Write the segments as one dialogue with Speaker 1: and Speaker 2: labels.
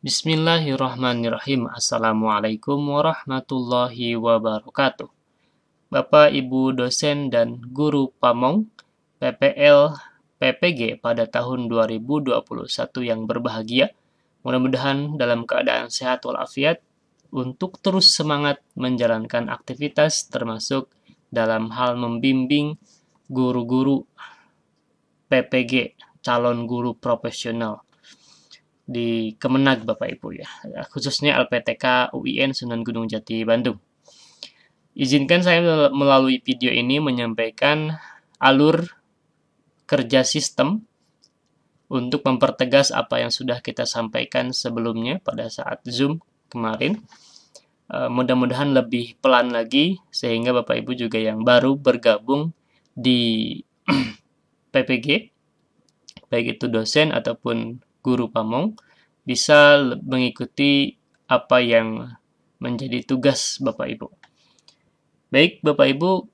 Speaker 1: Bismillahirrahmanirrahim. Assalamualaikum warahmatullahi wabarakatuh. Bapak, Ibu dosen dan guru Pamong, PPL, PPG pada tahun 2021 yang berbahagia, mudah-mudahan dalam keadaan sehat walafiat untuk terus semangat menjalankan aktivitas termasuk dalam hal membimbing guru-guru PPG, calon guru profesional di Kemenag Bapak Ibu ya, khususnya LPTK UIN Sunan Gunung Jati Bandung. Izinkan saya melalui video ini menyampaikan alur kerja sistem untuk mempertegas apa yang sudah kita sampaikan sebelumnya pada saat Zoom kemarin. Mudah-mudahan lebih pelan lagi sehingga Bapak Ibu juga yang baru bergabung di PPG, baik itu dosen ataupun guru Pamong, bisa mengikuti apa yang menjadi tugas Bapak Ibu. Baik, Bapak Ibu,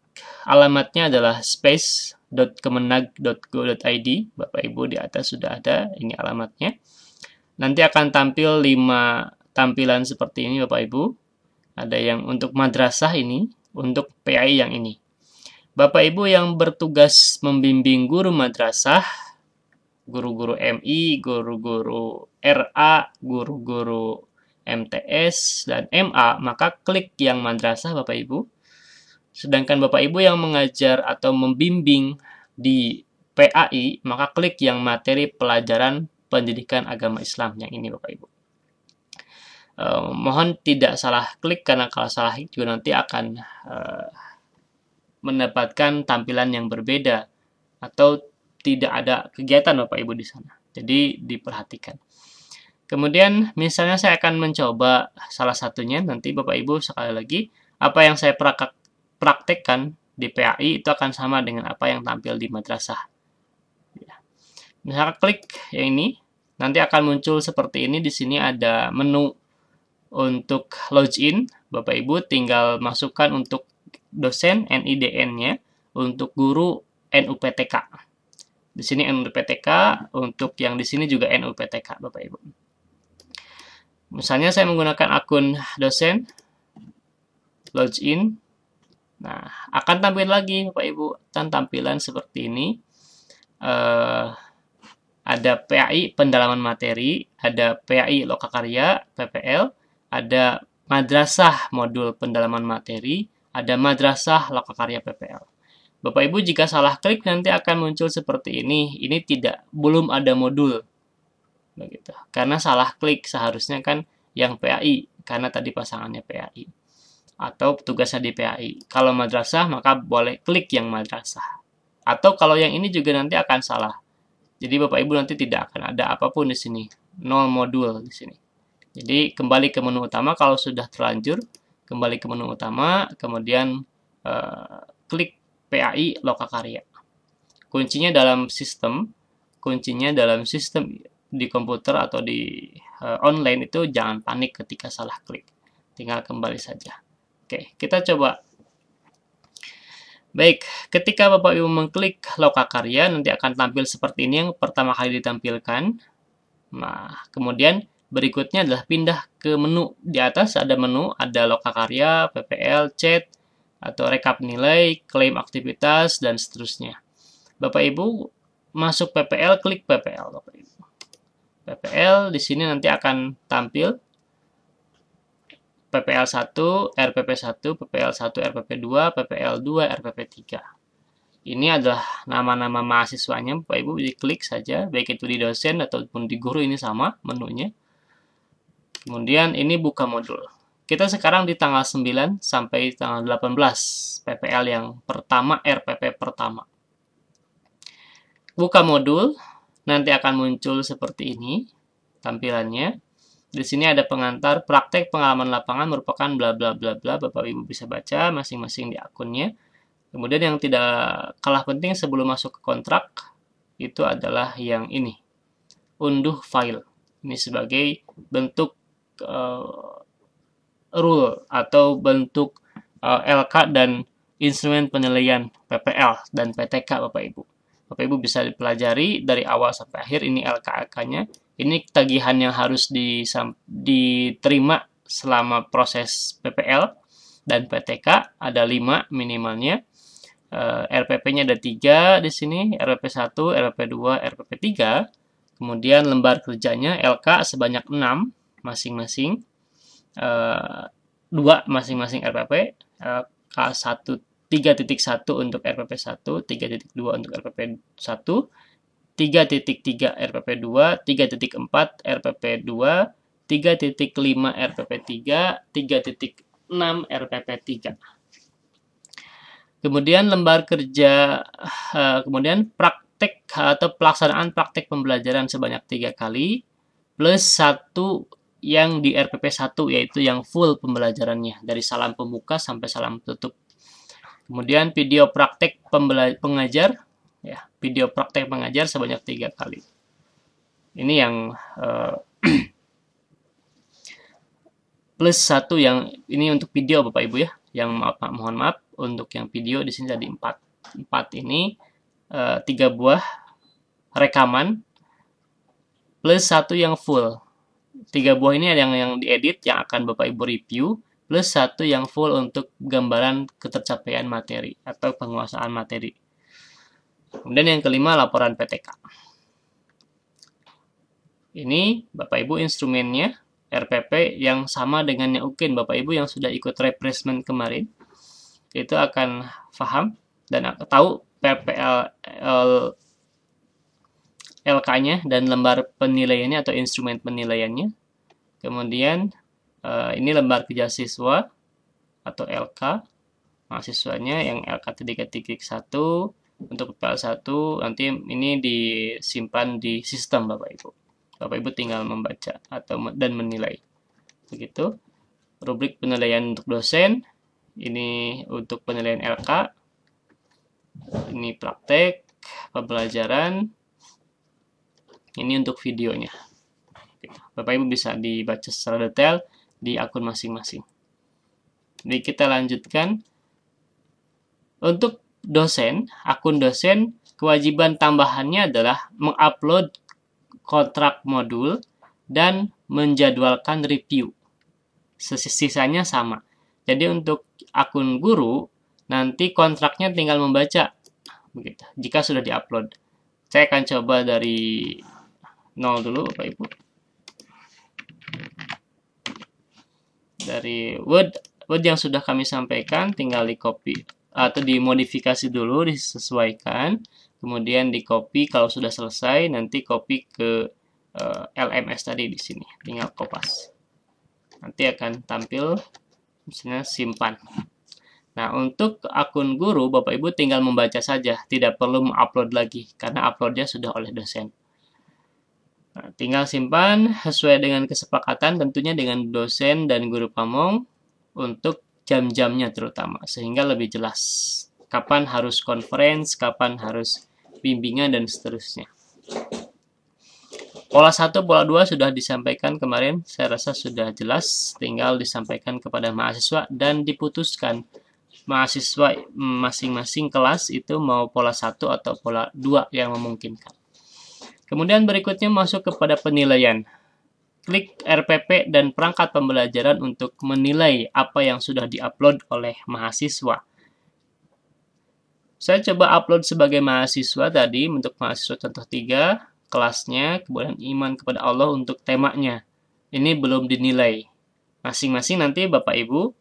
Speaker 1: alamatnya adalah space.kemenag.go.id. Bapak Ibu di atas sudah ada, ini alamatnya. Nanti akan tampil 5 tampilan seperti ini Bapak Ibu. Ada yang untuk madrasah ini, untuk PAI yang ini. Bapak Ibu yang bertugas membimbing guru madrasah, guru-guru MI, guru-guru RA, guru-guru MTS, dan MA, maka klik yang madrasah Bapak Ibu. Sedangkan Bapak Ibu yang mengajar atau membimbing di PAI, maka klik yang materi pelajaran pendidikan agama Islam yang ini Bapak Ibu. Mohon tidak salah klik karena kalau salah juga nanti akan mendapatkan tampilan yang berbeda atau tidak ada kegiatan Bapak Ibu di sana. Jadi diperhatikan. Kemudian misalnya saya akan mencoba salah satunya, nanti Bapak Ibu sekali lagi apa yang saya praktekkan di PAI itu akan sama dengan apa yang tampil di madrasah. Misalnya klik yang ini, nanti akan muncul seperti ini. Di sini ada menu untuk login. Bapak Ibu tinggal masukkan untuk dosen NIDN-nya, untuk guru NUPTK. Di sini NUPTK, untuk yang di sini juga NUPTK, Bapak Ibu. Misalnya saya menggunakan akun dosen, login. Nah, akan tampil lagi Bapak Ibu, dan tampilan seperti ini. Ada PAI pendalaman materi, ada PAI lokakarya, PPL, ada madrasah modul pendalaman materi, ada madrasah lokakarya PPL. Bapak Ibu jika salah klik nanti akan muncul seperti ini. Ini belum ada modul. Begitu. Karena salah klik, seharusnya kan yang PAI karena tadi pasangannya PAI atau tugasnya di PAI. Kalau madrasah maka boleh klik yang madrasah. Atau kalau yang ini juga nanti akan salah. Jadi Bapak Ibu nanti tidak akan ada apapun di sini. 0 modul di sini. Jadi kembali ke menu utama kalau sudah terlanjur, kembali ke menu utama, kemudian klik PAI lokakarya. Kuncinya dalam sistem di komputer atau di online itu jangan panik ketika salah klik. Tinggal kembali saja. Oke, kita coba. Baik, ketika Bapak Ibu mengklik lokakarya nanti akan tampil seperti ini yang pertama kali ditampilkan. Nah, kemudian berikutnya adalah pindah ke menu. Di atas ada menu, ada lokakarya, PPL, chat, atau rekap nilai, klaim aktivitas, dan seterusnya. Bapak Ibu masuk PPL, klik PPL. Bapak Ibu. PPL di sini nanti akan tampil PPL 1, RPP 1, PPL 1, RPP 2, PPL 2, RPP 3. Ini adalah nama-nama mahasiswanya. Bapak Ibu diklik saja, baik itu di dosen ataupun di guru, ini sama menunya. Kemudian ini buka modul. Kita sekarang di tanggal 9 sampai tanggal 18, PPL yang pertama, RPP pertama. Buka modul, nanti akan muncul seperti ini tampilannya. Di sini ada pengantar, praktek pengalaman lapangan merupakan bla bla bla bla. Bapak Ibu bisa baca masing-masing di akunnya. Kemudian yang tidak kalah penting sebelum masuk ke kontrak, itu adalah yang ini. Unduh file. Ini sebagai bentuk rule atau bentuk LK dan instrumen penilaian PPL dan PTK Bapak Ibu. Bapak Ibu bisa dipelajari dari awal sampai akhir, ini LK-LK-nya. Ini tagihan yang harus diterima selama proses PPL dan PTK, ada 5 minimalnya. RPP-nya ada 3 di sini, RPP 1, RPP 2, RPP 3. Kemudian lembar kerjanya LK sebanyak 6 masing-masing. 2 masing-masing RPP, K1 3.1 untuk RPP 1, 3.2 untuk RPP 1, 3.3 RPP 2, 3.4 RPP 2, 3.5 RPP 3, 3.6 RPP 3. Kemudian lembar kerja, kemudian praktek atau pelaksanaan praktek pembelajaran sebanyak 3 kali, plus 1 yang di RPP 1, yaitu yang full pembelajarannya, dari salam pembuka sampai salam tutup. Kemudian video praktek pengajar, ya, video praktek pengajar sebanyak 3 kali. Ini yang plus 1 yang ini untuk video Bapak Ibu ya. Yang mohon maaf untuk yang video di sini tadi 4 ini 3 buah rekaman plus 1 yang full. 3 buah ini ada yang diedit yang akan Bapak Ibu review, plus 1 yang full untuk gambaran ketercapaian materi atau penguasaan materi. Kemudian yang kelima, laporan PTK. Ini Bapak Ibu instrumennya, RPP yang sama dengan yang UKIN. Bapak Ibu yang sudah ikut refreshment kemarin, itu akan paham dan tahu PPL LK-nya dan lembar penilaiannya atau instrumen penilaiannya. Kemudian ini lembar kerja siswa atau LK mahasiswanya yang LK 3.1 untuk PPL 1. Nanti ini disimpan di sistem Bapak Ibu. Bapak Ibu tinggal membaca dan menilai. Begitu. Rubrik penilaian untuk dosen. Ini untuk penilaian LK. Ini praktek pembelajaran. Ini untuk videonya. Bapak Ibu bisa dibaca secara detail di akun masing-masing. Jadi kita lanjutkan. Untuk dosen, akun dosen, kewajiban tambahannya adalah mengupload kontrak modul dan menjadwalkan review. Sisanya sama. Jadi untuk akun guru, nanti kontraknya tinggal membaca. Begitu. Jika sudah diupload. Saya akan coba dari 0 dulu Bapak Ibu. Dari Word yang sudah kami sampaikan tinggal di copy atau dimodifikasi dulu, disesuaikan, kemudian di copy. Kalau sudah selesai nanti copy ke LMS tadi di sini, tinggal kopas. Nanti akan tampil misalnya simpan. Nah, untuk akun guru Bapak Ibu tinggal membaca saja, tidak perlu mengupload lagi karena uploadnya sudah oleh dosen. Nah, tinggal simpan sesuai dengan kesepakatan tentunya dengan dosen dan guru pamong untuk jam-jamnya terutama, sehingga lebih jelas kapan harus conference, kapan harus bimbingan, dan seterusnya. Pola 1, pola 2 sudah disampaikan kemarin, saya rasa sudah jelas, tinggal disampaikan kepada mahasiswa dan diputuskan mahasiswa masing-masing kelas itu mau pola 1 atau pola 2 yang memungkinkan. Kemudian berikutnya masuk kepada penilaian. Klik RPP dan perangkat pembelajaran untuk menilai apa yang sudah diupload oleh mahasiswa. Saya coba upload sebagai mahasiswa tadi untuk mahasiswa contoh 3, kelasnya, kemudian iman kepada Allah untuk temanya. Ini belum dinilai. Masing-masing nanti Bapak Ibu,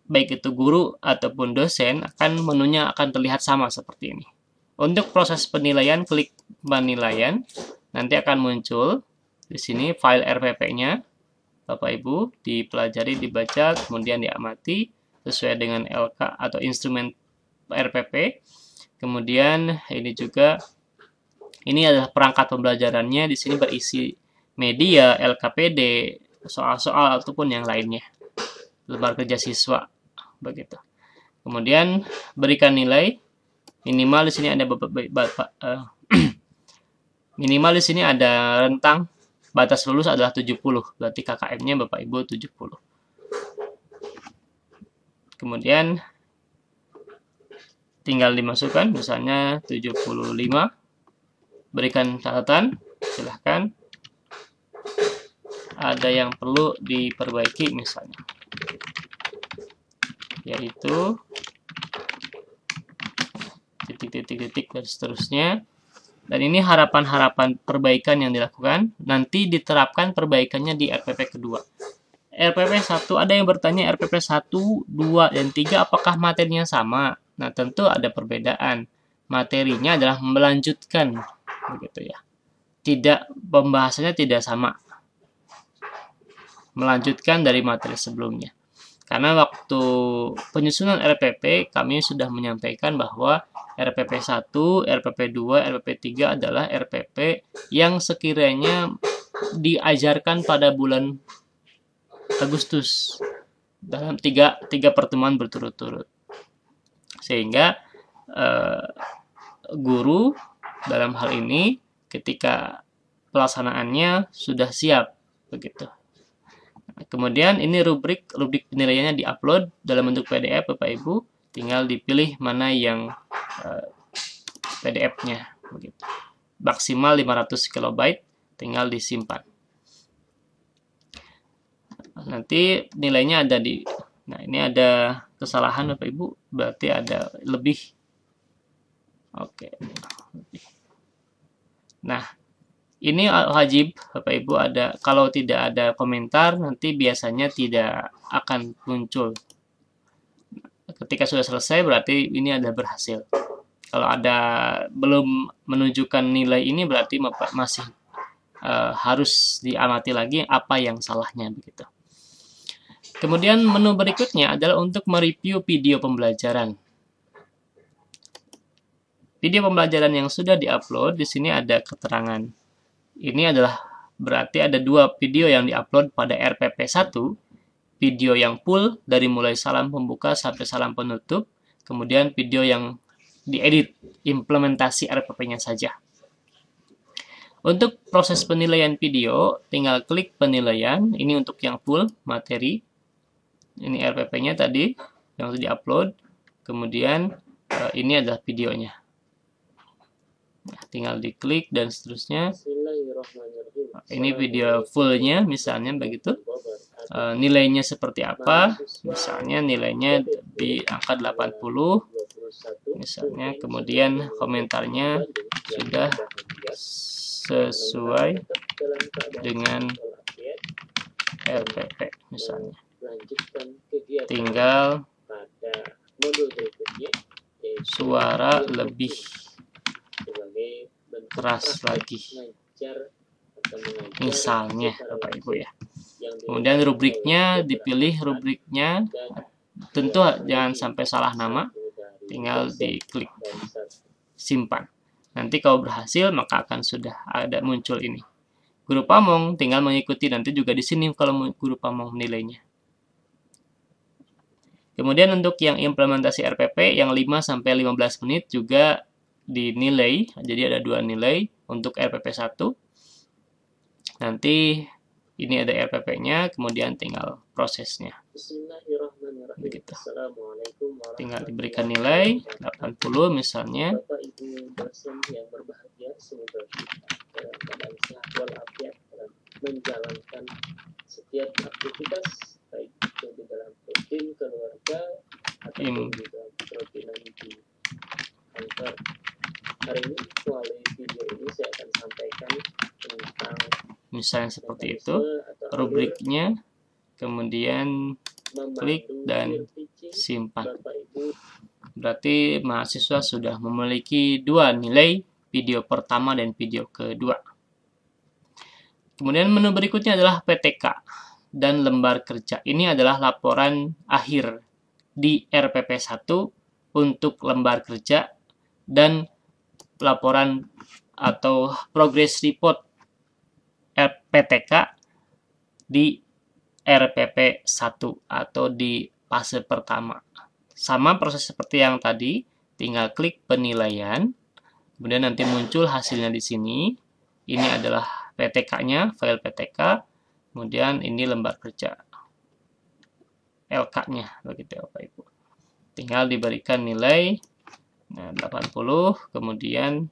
Speaker 1: baik itu guru ataupun dosen, menunya akan terlihat sama seperti ini. Untuk proses penilaian, klik penilaian, nanti akan muncul di sini file RPP-nya. Bapak Ibu dipelajari, dibaca, kemudian diamati sesuai dengan LK atau instrumen RPP. Kemudian ini juga ini adalah perangkat pembelajarannya. Di sini berisi media, LKPD, soal-soal ataupun yang lainnya. Lembar kerja siswa begitu. Kemudian berikan nilai. Minimal di sini ada minimal di sini ada rentang batas lulus adalah 70. Berarti KKM-nya Bapak Ibu 70. Kemudian tinggal dimasukkan misalnya 75. Berikan catatan silahkan. Ada yang perlu diperbaiki misalnya, yaitu titik-titik dan seterusnya. Dan ini harapan-harapan perbaikan yang dilakukan. Nanti diterapkan perbaikannya di RPP kedua. RPP 1, ada yang bertanya RPP 1, 2, dan 3 apakah materinya sama? Nah, tentu ada perbedaan. Materinya adalah melanjutkan, begitu ya. Tidak, pembahasannya tidak sama. Melanjutkan dari materi sebelumnya. Karena waktu penyusunan RPP, kami sudah menyampaikan bahwa RPP 1, RPP 2, RPP 3 adalah RPP yang sekiranya diajarkan pada bulan Agustus dalam tiga pertemuan berturut-turut. Sehingga guru dalam hal ini ketika pelaksanaannya sudah siap, begitu. Kemudian ini rubrik penilaiannya diupload dalam bentuk PDF, Bapak Ibu, tinggal dipilih mana yang PDF-nya, begitu. Maksimal 500 KB, tinggal disimpan. Nanti nilainya ada di, nah ini ada kesalahan Bapak Ibu, berarti ada lebih. Oke. Nah, ini wajib Bapak Ibu ada, kalau tidak ada komentar nanti biasanya tidak akan muncul. Ketika sudah selesai berarti ini ada berhasil. Kalau ada belum menunjukkan nilai ini berarti masih harus diamati lagi apa yang salahnya, begitu. Kemudian menu berikutnya adalah untuk mereview video pembelajaran. Video pembelajaran yang sudah diupload, di sini ada keterangan. Ini adalah berarti ada dua video yang diupload pada RPP 1, video yang full dari mulai salam pembuka sampai salam penutup, kemudian video yang diedit, implementasi RPP-nya saja. Untuk proses penilaian video, tinggal klik penilaian, ini untuk yang full materi. Ini RPP-nya tadi yang sudah diupload, kemudian ini adalah videonya. Nah, tinggal diklik dan seterusnya. Ini video fullnya misalnya begitu. Nilainya seperti apa? Misalnya nilainya di angka 80 misalnya, kemudian komentarnya sudah sesuai dengan RPP misalnya. Tinggal suara lebih keras lagi misalnya Bapak Ibu ya. Kemudian rubriknya dipilih, rubriknya tentu jangan sampai salah nama, tinggal diklik simpan. Nanti kalau berhasil maka akan sudah ada muncul ini. Guru Pamong tinggal mengikuti, nanti juga di sini kalau Guru Pamong nilainya. Kemudian untuk yang implementasi RPP yang 5-15 menit juga dinilai, jadi ada dua nilai untuk RPP 1. Nanti ini ada RPP-nya, kemudian tinggal prosesnya. Begitu. Tinggal diberikan nilai 80 misalnya.
Speaker 2: Bapak Ibu dosen yang berbahagia, semoga kita dalam keadaan sehat walafiat dalam menjalankan setiap aktivitas, baik itu di dalam rutin keluarga ataupun di dalam rutinan di kantor. Hari ini melalui video ini saya akan sampaikan tentang
Speaker 1: misalnya seperti itu rubriknya, kemudian klik dan simpan. Berarti mahasiswa sudah memiliki dua nilai, video pertama dan video kedua. Kemudian menu berikutnya adalah PTK dan lembar kerja. Ini adalah laporan akhir di RPP 1 untuk lembar kerja dan laporan atau progress report PTK di RPP 1 atau di fase pertama. Sama proses seperti yang tadi, tinggal klik penilaian, kemudian nanti muncul hasilnya di sini. Ini adalah PTK-nya, file PTK, kemudian ini lembar kerja LK-nya, begitu Bapak Ibu. Tinggal diberikan nilai 80, kemudian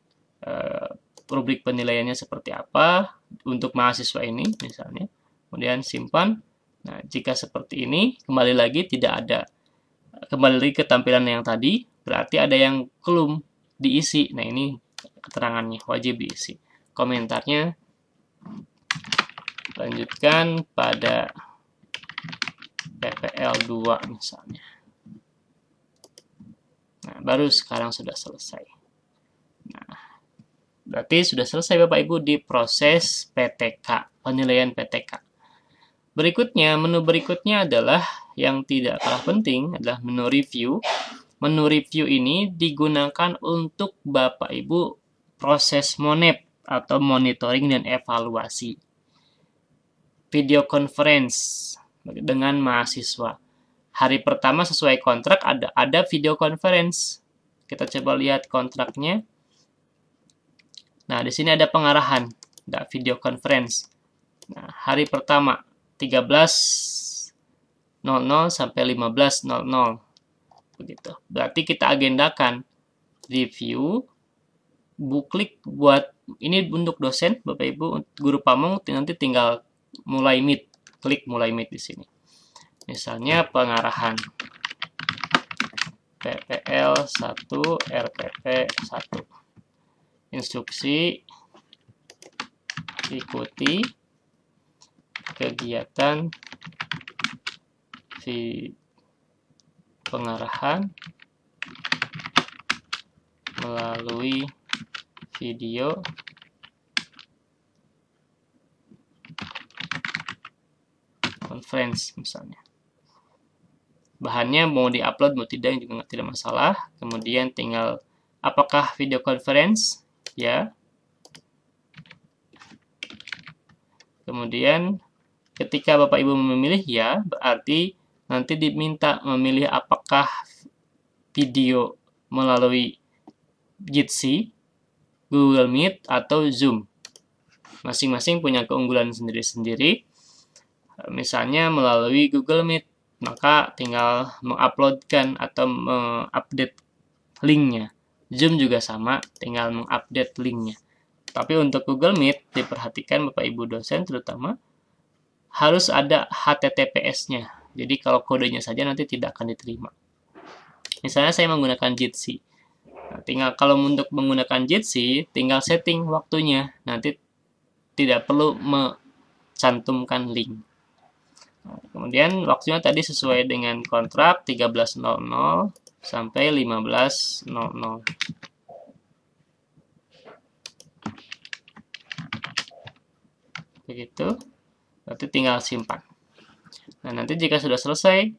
Speaker 1: rubrik penilaiannya seperti apa untuk mahasiswa ini misalnya. Kemudian simpan. Nah, jika seperti ini, kembali lagi kembali lagi ke tampilan yang tadi, berarti ada yang belum diisi. Nah, ini keterangannya wajib diisi. Komentarnya lanjutkan pada PPL 2 misalnya. Nah, baru sekarang sudah selesai. Nah, berarti sudah selesai Bapak Ibu di proses PTK, penilaian PTK. Berikutnya, menu berikutnya adalah yang tidak kalah penting adalah menu review. Menu review ini digunakan untuk Bapak Ibu proses monep atau monitoring dan evaluasi. Video conference dengan mahasiswa. Hari pertama sesuai kontrak ada video conference. Kita coba lihat kontraknya. Nah, di sini ada pengarahan, ada video conference. Nah, hari pertama 13.00 sampai 15.00. Begitu. Berarti kita agendakan review, klik buat ini untuk dosen, Bapak Ibu, guru pamong nanti tinggal mulai meet, klik mulai meet di sini. Misalnya pengarahan PPL 1 RPP 1. Instruksi ikuti kegiatan pengarahan melalui video conference misalnya. Bahannya mau diupload mau tidak juga tidak masalah. Kemudian tinggal apakah video conference? Ya. Kemudian ketika Bapak Ibu memilih ya, berarti nanti diminta memilih apakah video melalui Jitsi, Google Meet, atau Zoom. Masing-masing punya keunggulan sendiri-sendiri. Misalnya melalui Google Meet, maka tinggal menguploadkan atau mengupdate linknya. Zoom juga sama, tinggal mengupdate linknya. Tapi untuk Google Meet, diperhatikan Bapak Ibu dosen terutama, harus ada HTTPS-nya. Jadi kalau kodenya saja nanti tidak akan diterima. Misalnya saya menggunakan Jitsi. Nah, tinggal kalau untuk menggunakan Jitsi, tinggal setting waktunya. Nanti tidak perlu mencantumkan link. Nah, kemudian waktunya tadi sesuai dengan kontrak 13.00 sampai 15.00. Begitu. Berarti tinggal simpan. Nah, nanti jika sudah selesai,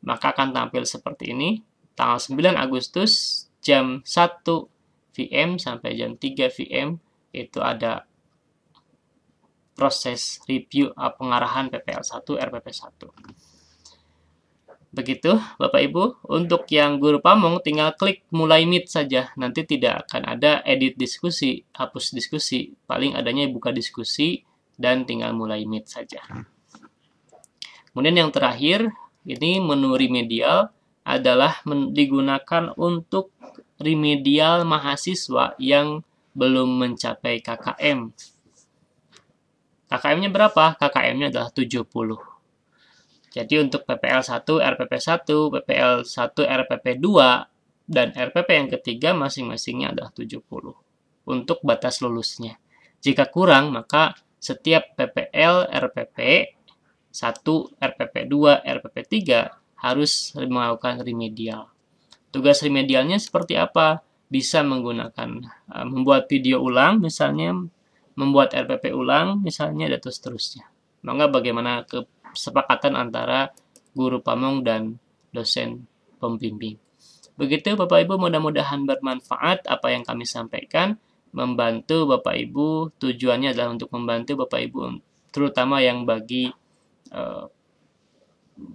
Speaker 1: maka akan tampil seperti ini. Tanggal 9 Agustus jam 1 PM sampai jam 3 PM itu ada proses review pengarahan PPL 1 RPP 1. Begitu Bapak Ibu. Untuk yang guru pamong tinggal klik mulai meet saja. Nanti tidak akan ada edit diskusi, hapus diskusi. Paling adanya buka diskusi dan tinggal mulai meet saja. Kemudian yang terakhir, ini menu remedial adalah digunakan untuk remedial mahasiswa yang belum mencapai KKM. KKM-nya berapa? KKM-nya adalah 70. Jadi untuk PPL 1, RPP 1, PPL 1, RPP 2, dan RPP yang ketiga masing-masingnya adalah 70. Untuk batas lulusnya. Jika kurang, maka setiap PPL, RPP 1, RPP 2, RPP 3 harus melakukan remedial. Tugas remedialnya seperti apa? Bisa menggunakan membuat video ulang misalnya, membuat RPP ulang misalnya, dan seterusnya. Maka bagaimana kesepakatan antara guru pamong dan dosen pembimbing. Begitu Bapak Ibu, mudah-mudahan bermanfaat apa yang kami sampaikan, membantu Bapak Ibu. Tujuannya adalah untuk membantu Bapak Ibu, terutama yang bagi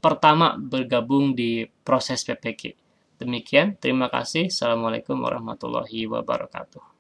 Speaker 1: pertama bergabung di proses PPK. Demikian, terima kasih. Assalamualaikum warahmatullahi wabarakatuh.